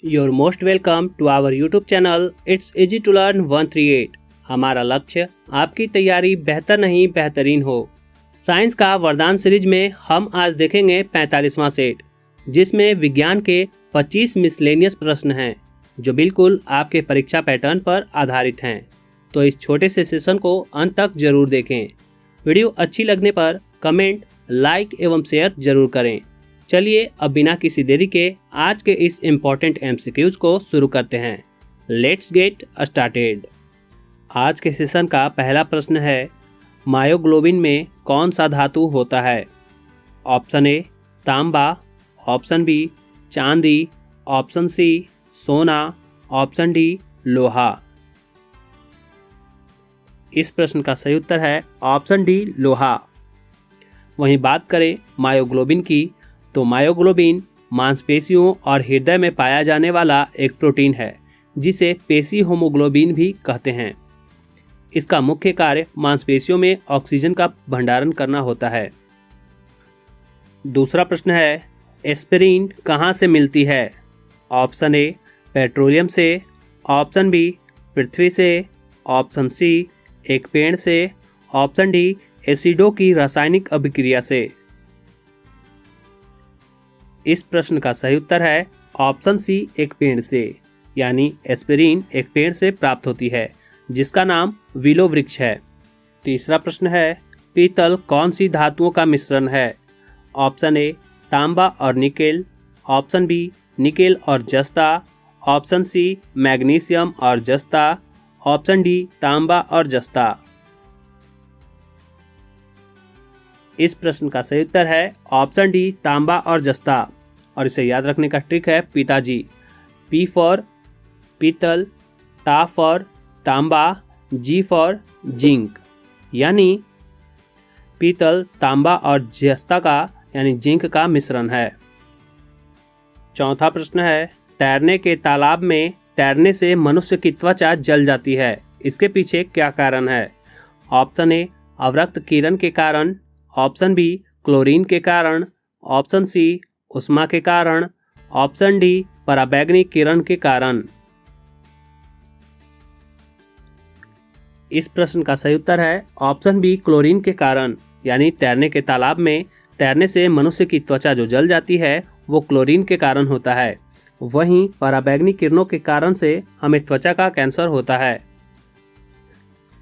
You're most welcome to our YouTube channel. It's easy to learn 138. हमारा लक्ष्य आपकी तैयारी बेहतर नहीं बेहतरीन हो। साइंस का वरदान सीरीज में हम आज देखेंगे 45वां सेट, जिसमें विज्ञान के 25 मिसलेनियस प्रश्न हैं जो बिल्कुल आपके परीक्षा पैटर्न पर आधारित हैं। तो इस छोटे से सेशन को अंत तक जरूर देखें। वीडियो अच्छी लगने पर कमेंट, लाइक एवं शेयर जरूर करें। चलिए अब बिना किसी देरी के आज के इस इम्पोर्टेंट एमसीक्यूज को शुरू करते हैं। Let's get started. आज के सेशन का पहला प्रश्न है, मायोग्लोबिन में कौन सा धातु होता है? ऑप्शन ए तांबा, ऑप्शन बी चांदी, ऑप्शन सी सोना, ऑप्शन डी लोहा। इस प्रश्न का सही उत्तर है ऑप्शन डी लोहा। वहीं बात करें मायोग्लोबिन की, तो मायोग्लोबिन मांसपेशियों और हृदय में पाया जाने वाला एक प्रोटीन है जिसे पेशी होमोग्लोबिन भी कहते हैं। इसका मुख्य कार्य मांसपेशियों में ऑक्सीजन का भंडारण करना होता है। दूसरा प्रश्न है, एस्पिरिन कहाँ से मिलती है? ऑप्शन ए पेट्रोलियम से, ऑप्शन बी पृथ्वी से, ऑप्शन सी एक पेड़ से, ऑप्शन डी एसिडों की रासायनिक अभिक्रिया से। इस प्रश्न का सही उत्तर है ऑप्शन सी एक पेड़ से, यानी एस्पिरिन एक पेड़ से प्राप्त होती है जिसका नाम विलो वृक्ष है। तीसरा प्रश्न है, पीतल कौन सी धातुओं का मिश्रण है? ऑप्शन ए तांबा और निकेल, ऑप्शन बी निकेल और जस्ता, ऑप्शन सी मैग्नीशियम और जस्ता, ऑप्शन डी तांबा और जस्ता। इस प्रश्न का सही उत्तर है ऑप्शन डी तांबा और जस्ता। और इसे याद रखने का ट्रिक है पिताजी। पी फॉर पीतल, ता फॉर तांबा, जी फॉर जिंक, यानी पीतल तांबा और जस्ता का यानी जिंक का मिश्रण है। चौथा प्रश्न है, तैरने के तालाब में तैरने से मनुष्य की त्वचा जल जाती है, इसके पीछे क्या कारण है? ऑप्शन ए अवरक्त किरण के कारण, ऑप्शन बी क्लोरीन के कारण, ऑप्शन सी उष्मा के कारण, ऑप्शन डी पराबैंगनी किरण के कारण। इस प्रश्न का सही उत्तर है ऑप्शन बी क्लोरीन के कारण, यानी तैरने के तालाब में तैरने से मनुष्य की त्वचा जो जल जाती है वो क्लोरीन के कारण होता है। वहीं पराबैंगनी किरणों के कारण से हमें त्वचा का कैंसर होता है।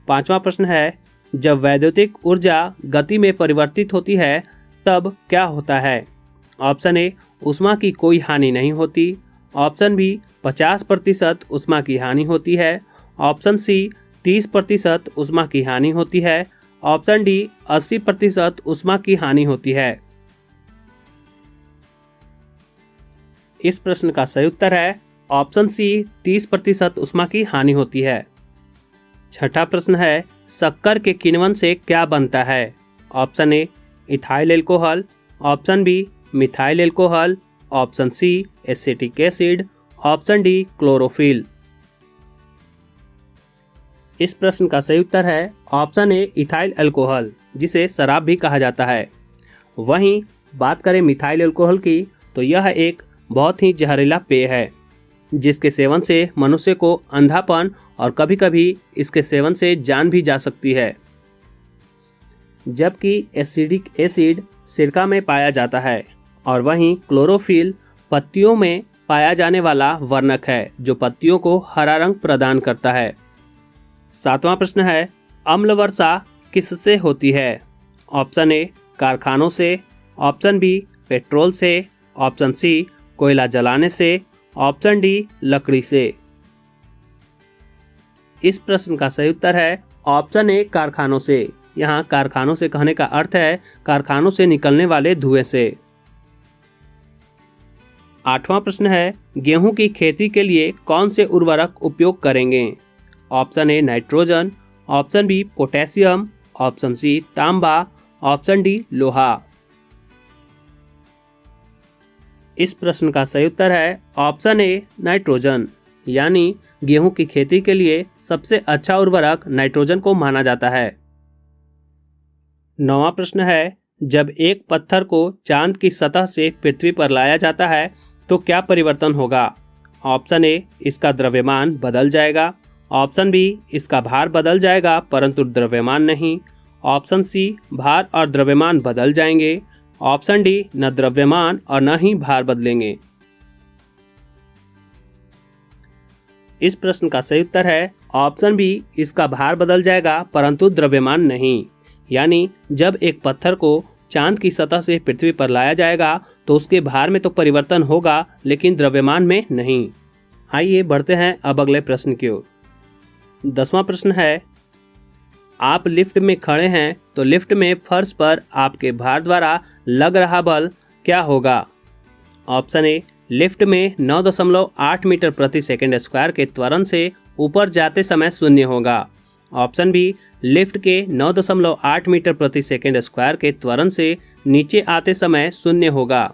पांचवा प्रश्न है, जब वैद्युतिक ऊर्जा गति में परिवर्तित होती है तब क्या होता है? ऑप्शन ए ऊष्मा की कोई हानि नहीं होती, ऑप्शन बी 50% ऊष्मा की हानि होती है, ऑप्शन सी 30% ऊष्मा की हानि होती है, ऑप्शन डी 80% ऊष्मा की हानि होती है। इस प्रश्न का सही उत्तर है ऑप्शन सी 30% ऊष्मा की हानि होती है। छठा प्रश्न है, शक्कर के किण्वन से क्या बनता है? Option A ethyl alcohol, option B methyl alcohol, option C acetic acid, option D chlorophyll. इस प्रश्न का सही उत्तर है ऑप्शन ए इथाइल अल्कोहल, जिसे शराब भी कहा जाता है। वहीं बात करें मिथाइल अल्कोहल की, तो यह एक बहुत ही जहरीला पेय है जिसके सेवन से मनुष्य को अंधापन और कभी कभी इसके सेवन से जान भी जा सकती है। जबकि एसिडिक एसिड सिरका में पाया जाता है और वहीं क्लोरोफिल पत्तियों में पाया जाने वाला वर्णक है जो पत्तियों को हरा रंग प्रदान करता है। सातवां प्रश्न है, अम्ल वर्षा किससे होती है? ऑप्शन ए कारखानों से, ऑप्शन बी पेट्रोल से, ऑप्शन सी कोयला जलाने से, ऑप्शन डी लकड़ी से। इस प्रश्न का सही उत्तर है ऑप्शन ए कारखानों से। यहाँ कारखानों से कहने का अर्थ है कारखानों से निकलने वाले धुएं से। आठवां प्रश्न है, गेहूं की खेती के लिए कौन से उर्वरक उपयोग करेंगे? Option A nitrogen, option B potassium, option C तांबा, ऑप्शन डी लोहा। इस प्रश्न का सही उत्तर है ऑप्शन ए नाइट्रोजन, यानी गेहूं की खेती के लिए सबसे अच्छा उर्वरक नाइट्रोजन को माना जाता है। नौवां प्रश्न है, जब एक पत्थर को चांद की सतह से पृथ्वी पर लाया जाता है तो क्या परिवर्तन होगा? ऑप्शन ए इसका द्रव्यमान बदल जाएगा, ऑप्शन बी इसका भार बदल जाएगा परंतु द्रव्यमान नहीं, ऑप्शन सी भार और द्रव्यमान बदल जाएंगे, ऑप्शन डी न द्रव्यमान और न ही भार बदलेंगे। इस प्रश्न का सही उत्तर है ऑप्शन बी इसका भार बदल जाएगा परंतु द्रव्यमान नहीं। यानी जब एक पत्थर को चांद की सतह से पृथ्वी पर लाया जाएगा तो उसके भार में तो परिवर्तन होगा लेकिन द्रव्यमान में नहीं। आइए बढ़ते हैं अब अगले प्रश्न की ओर। 10वां प्रश्न है, आप लिफ्ट में खड़े हैं तो लिफ्ट में फर्श पर आपके भार द्वारा लग रहा बल क्या होगा? ऑप्शन ए लिफ्ट में 9.8 मीटर प्रति सेकंड स्क्वायर के त्वरण से ऊपर जाते समय शून्य होगा, ऑप्शन बी लिफ्ट के 9.8 मीटर प्रति सेकंड स्क्वायर के त्वरण से नीचे आते समय शून्य होगा,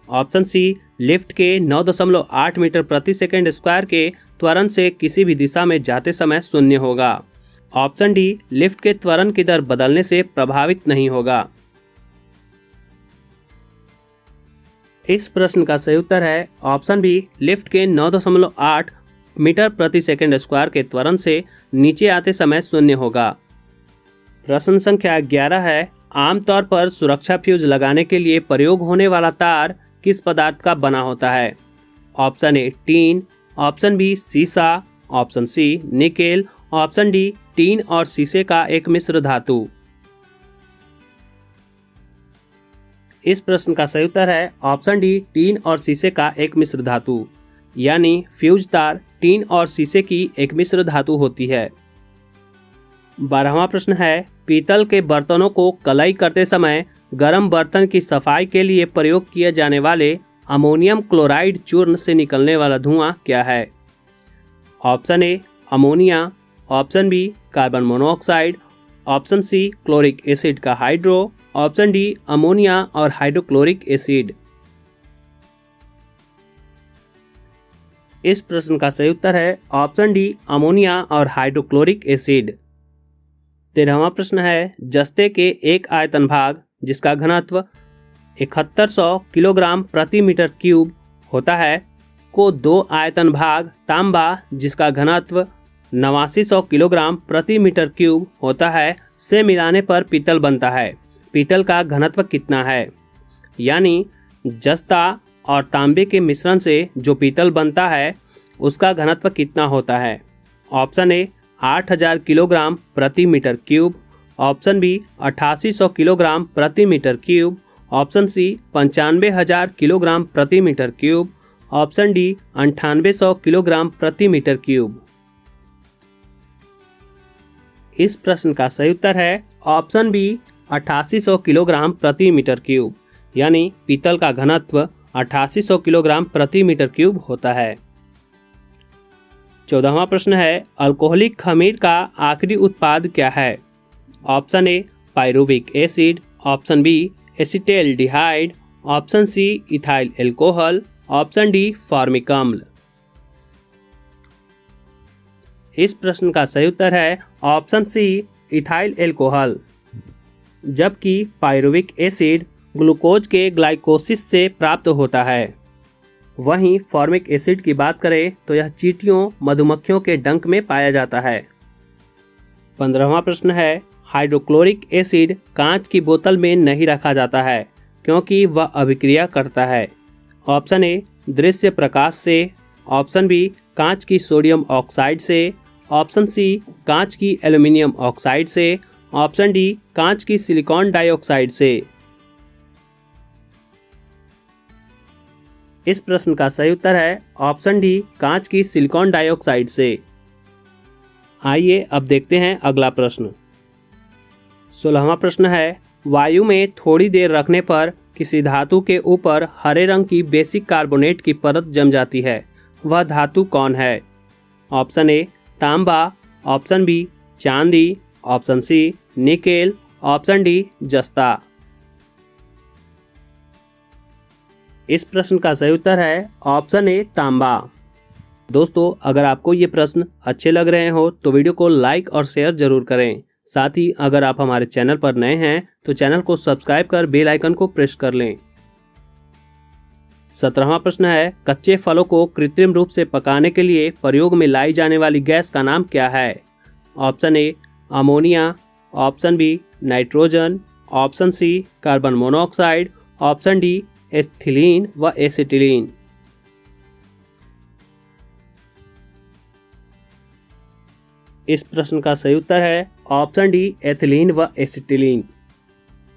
ऑप्शन सी लिफ्ट के 9.8 मीटर प्रति सेकंड स्क्वायर के त्वरण से किसी भी दिशा में जाते समय शून्य होगा, ऑप्शन डी लिफ्ट के त्वरण की दर बदलने से प्रभावित नहीं होगा। इस प्रश्न का सही उत्तर है ऑप्शन बी लिफ्ट के 9.8 मीटर प्रति सेकंड स्क्वायर के त्वरण से नीचे आते समय शून्य होगा। प्रश्न संख्या 11 है, आमतौर पर सुरक्षा फ्यूज लगाने के लिए प्रयोग होने वाला तार किस पदार्थ का बना होता है? Option A tin, option B सीसा, option C nickel, option D tin और शीशे का एक मिश्र धातु। इस प्रश्न का सही उत्तर है ऑप्शन डी टीन और शीशे का एक मिश्र धातु। यानी फ्यूज तार टीन और शीशे की एक मिश्र धातु होती है। 12वां प्रश्न है, पीतल के बर्तनों को कलाई करते समय गर्म बर्तन की सफाई के लिए प्रयोग किए जाने वाले अमोनियम क्लोराइड चूर्ण से निकलने वाला धुआं क्या है? Option A ammonia, option B carbon monoxide, option C chloric acid का हाइड्रो, ऑप्शन डी अमोनिया और हाइड्रोक्लोरिक एसिड। इस प्रश्न का सही उत्तर है ऑप्शन डी अमोनिया और हाइड्रोक्लोरिक एसिड। 13वां प्रश्न है, जस्ते के एक आयतन भाग जिसका घनत्व 7100 किलोग्राम प्रति मीटर क्यूब होता है को दो आयतन भाग तांबा जिसका घनत्व 8900 किलोग्राम प्रति मीटर क्यूब होता है से मिलाने पर पीतल बनता है। पीतल का घनत्व कितना है? यानी जस्ता और तांबे के मिश्रण से जो पीतल बनता है उसका घनत्व कितना होता है? ऑप्शन ए 8000 किलोग्राम प्रति metre cube, option B 8800 kilogram प्रति metre cube, option C 95000 kilogram प्रति metre cube, option D 9800 kilogram प्रति मीटर क्यूब। इस प्रश्न का सही उत्तर है ऑप्शन बी 8800 किलोग्राम प्रति मीटर क्यूब। यानी पीतल का घनत्व 8800 किलोग्राम प्रति मीटर क्यूब होता है। 14वां प्रश्न है, अल्कोहलिक खमीर का आखिरी उत्पाद क्या है? Option A pyruvic acid, option B acetaldehyde, option C ethyl alcohol, option D formic अम्ल। इस प्रश्न का सही उत्तर है ऑप्शन सी इथाइल एल्कोहल। जबकि पाइरुविक एसिड ग्लूकोज के ग्लाइकोसिस से प्राप्त होता है। वहीं फॉर्मिक एसिड की बात करें तो यह चींटियों मधुमक्खियों के डंक में पाया जाता है। 15वां प्रश्न है, हाइड्रोक्लोरिक एसिड कांच की बोतल में नहीं रखा जाता है क्योंकि वह अभिक्रिया करता है। ऑप्शन ए दृश्य प्रकाश से, ऑप्शन बी कांच की सोडियम ऑक्साइड से, ऑप्शन सी कांच की एल्युमिनियम ऑक्साइड से, ऑप्शन डी कांच की सिलिकॉन डाइऑक्साइड से। इस प्रश्न का सही उत्तर है ऑप्शन डी कांच की सिलिकॉन डाइऑक्साइड से। आइए अब देखते हैं अगला प्रश्न। 16वां प्रश्न है, वायु में थोड़ी देर रखने पर किसी धातु के ऊपर हरे रंग की बेसिक कार्बोनेट की परत जम जाती है, वह धातु कौन है? ऑप्शन ए तांबा, ऑप्शन बी चांदी, option C nickel, option D जस्ता। इस प्रश्न का सही उत्तर है ऑप्शन ए तांबा। दोस्तों, अगर आपको ये प्रश्न अच्छे लग रहे हो तो वीडियो को लाइक और शेयर जरूर करें। साथ ही अगर आप हमारे चैनल पर नए हैं तो चैनल को सब्सक्राइब कर बेल आइकन को प्रेस कर लें। 17वां प्रश्न है, कच्चे फलों को कृत्रिम रूप से पकाने के लिए प्रयोग में लाई जाने वाली गैस का नाम क्या है? Option A ammonia, option B nitrogen, option C carbon monoxide, option D ethylene व एसिटिलीन। इस प्रश्न का सही उत्तर है ऑप्शन डी एथिलीन व एसिटिलीन।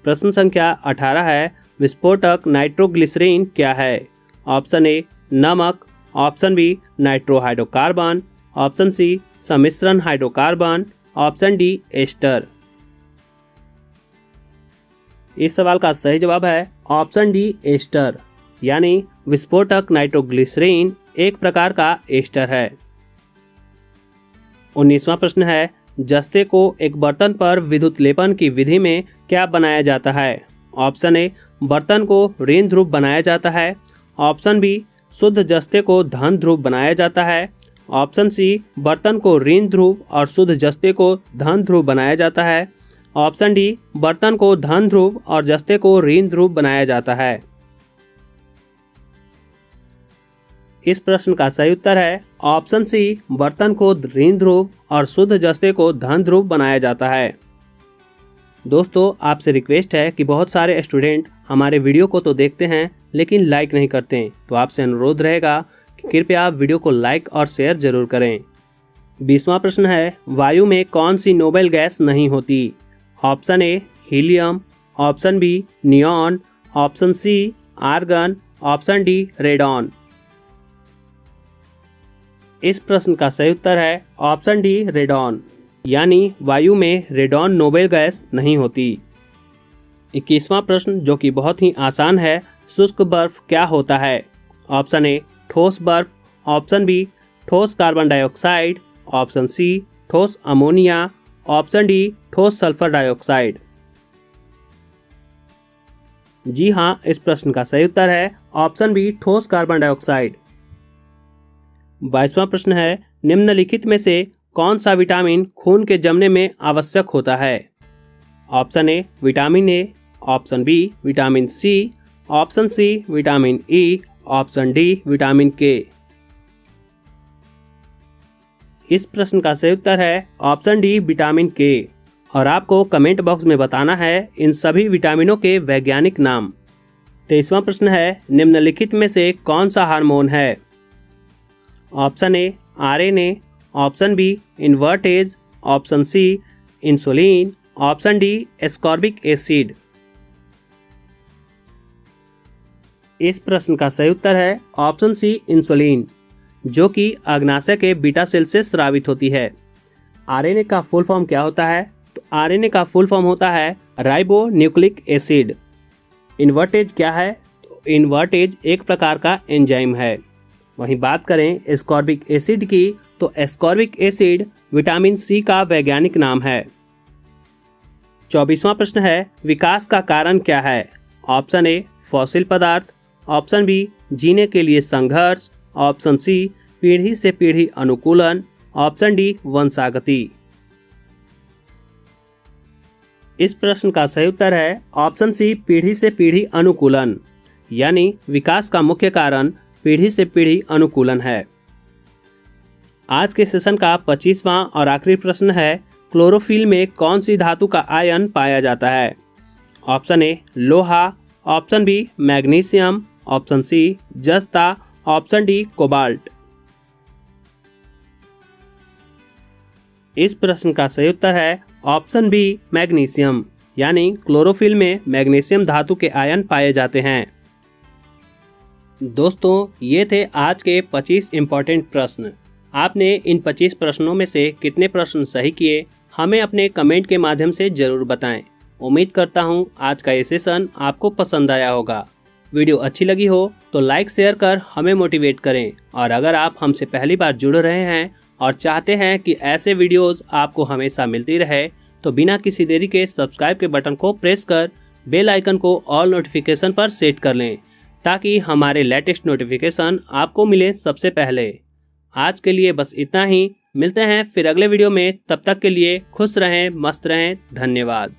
प्रश्न संख्या 18 है, विस्फोटक नाइट्रोग्लिसरीन क्या है? ऑप्शन ए नमक, ऑप्शन बी नाइट्रोहाइड्रोकार्बन, ऑप्शन सी सम्मिश्रण हाइड्रोकार्बन, ऑप्शन डी एस्टर। इस सवाल का सही जवाब है ऑप्शन डी एस्टर, यानी विस्फोटक नाइट्रोग्लिसरीन एक प्रकार का एस्टर है। 19वां प्रश्न है, जस्ते को एक बर्तन पर विद्युत लेपन की विधि में क्या बनाया जाता है? ऑप्शन ए बर्तन को ऋण ध्रुव बनाया जाता है, ऑप्शन बी शुद्ध जस्ते को धन ध्रुव बनाया जाता है, ऑप्शन सी बर्तन को ऋण ध्रुव और शुद्ध जस्ते को धन ध्रुव बनाया जाता है, ऑप्शन डी बर्तन को धन ध्रुव और जस्ते को ऋण ध्रुव बनाया जाता है। इस प्रश्न का सही उत्तर है ऑप्शन सी, बर्तन को ऋण ध्रुव और शुद्ध जस्ते को धन ध्रुव बनाया जाता है। दोस्तों, आपसे रिक्वेस्ट है कि बहुत सारे स्टूडेंट हमारे वीडियो को तो देखते हैं लेकिन लाइक नहीं करते हैं, तो आपसे अनुरोध रहेगा कि कृपया आप वीडियो को लाइक और शेयर जरूर करें। 20वां प्रश्न है, वायु में कौन सी नोबेल गैस नहीं होती? Option A helium, option B neon, option C argon, option D radon. इस प्रश्न का सही उत्तर है ऑप्शन डी रेडॉन, यानी वायु में रेडॉन नोबेल गैस नहीं होती। 21वां प्रश्न जो कि बहुत ही आसान है, शुष्क बर्फ क्या होता है? ऑप्शन ए ठोस बर्फ, ऑप्शन बी ठोस कार्बन डाइऑक्साइड, ऑप्शन सी ठोस अमोनिया, ऑप्शन डी ठोस सल्फर डाइऑक्साइड। जी हाँ, इस प्रश्न का सही उत्तर है ऑप्शन बी ठोस कार्बन डाइऑक्साइड। 22वां प्रश्न है, निम्नलिखित में से कौन सा विटामिन खून के जमने में आवश्यक होता है? Option A vitamin A, option B vitamin C, option C vitamin E, option D vitamin K. इस प्रश्न का सही उत्तर है ऑप्शन डी विटामिन के, और आपको कमेंट बॉक्स में बताना है इन सभी विटामिनों के वैज्ञानिक नाम। 23वां प्रश्न है, निम्नलिखित में से कौन सा हार्मोन है? Option A RNA, option B invertase, option C insulin, option D ascorbic acid. इस प्रश्न का सही उत्तर है ऑप्शन सी इंसुलिन, जो कि अग्नाशय के बीटा सेल से स्रावित होती है। आरएनए का फुल फॉर्म क्या होता है? तो आरएनए का फुल फॉर्म होता है राइबो न्यूक्लिक एसिड। इन्वर्टेज क्या है? तो इन्वर्टेज एक प्रकार का एंजाइम है। वहीं बात करें एस्कॉर्बिक एसिड की, तो एस्कॉर्बिक एसिड विटामिन सी का वैज्ञानिक नाम है। 24वां प्रश्न है, विकास का कारण क्या है? ऑप्शन ए फॉसिल पदार्थ, ऑप्शन बी जीने के लिए संघर्ष, ऑप्शन सी पीढ़ी से पीढ़ी अनुकूलन, ऑप्शन डी वंशागति। इस प्रश्न का सही उत्तर है ऑप्शन सी पीढ़ी से पीढ़ी अनुकूलन, यानी विकास का मुख्य कारण पीढ़ी से पीढ़ी अनुकूलन है। आज के सेशन का 25वां और आखिरी प्रश्न है, क्लोरोफिल में कौन सी धातु का आयन पाया जाता है? ऑप्शन ए लोहा, option B magnesium, option C जस्ता, ऑप्शन डी कोबाल्ट। इस प्रश्न का सही उत्तर है ऑप्शन बी मैग्नीशियम, यानी क्लोरोफिल में मैग्नीशियम धातु के आयन पाए जाते हैं। दोस्तों, ये थे आज के 25 इम्पॉर्टेंट प्रश्न। आपने इन 25 प्रश्नों में से कितने प्रश्न सही किए, हमें अपने कमेंट के माध्यम से ज़रूर बताएं। उम्मीद करता हूँ आज का ये सेशन आपको पसंद आया होगा। वीडियो अच्छी लगी हो तो लाइक शेयर कर हमें मोटिवेट करें, और अगर आप हमसे पहली बार जुड़ रहे हैं और चाहते हैं कि ऐसे वीडियोस आपको हमेशा मिलती रहे, तो बिना किसी देरी के सब्सक्राइब के बटन को प्रेस कर बेल आइकन को ऑल नोटिफिकेशन पर सेट कर लें, ताकि हमारे लेटेस्ट नोटिफिकेशन आपको मिले सबसे पहले। आज के लिए बस इतना ही, मिलते हैं फिर अगले वीडियो में। तब तक के लिए खुश रहें, मस्त रहें, धन्यवाद।